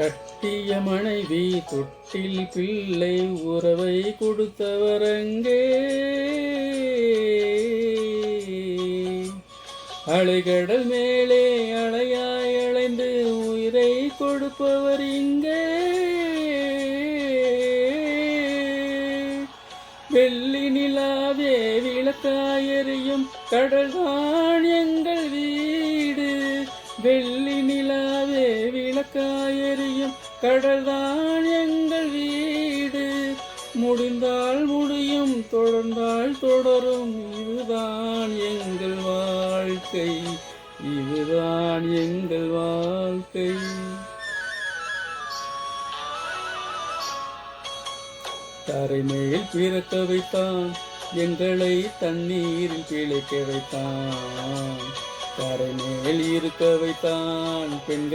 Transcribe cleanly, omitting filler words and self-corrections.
கட்டிய மனைவி தொட்டில் பிள்ளை உறவை கொடுத்தவரங்கே அலைகடல் மேலே அலையாய் அலைந்து உயிரை கொடுப்பவர் இங்கே வெள்ளி நிலாவே விளக்காயெறியும் கடல்தான் எங்கள் வீடு வெள்ளி நிலாவே விளக்காயெறியும் கடல்தான் எங்கள் வீடு முடிந்தால் முடியும் தொடர்ந்தால் தொடரும் இதுதான் எங்கள் வாழ்க்கை இதுதான் எங்கள் வாழ்க்கை தரைமேல் பிறக்க வைத்தான் எங்களை தண்ணீரில் பிழைக்க வைத்தான் தரைமேல் இருக்க வைத்தான் பெண்கள்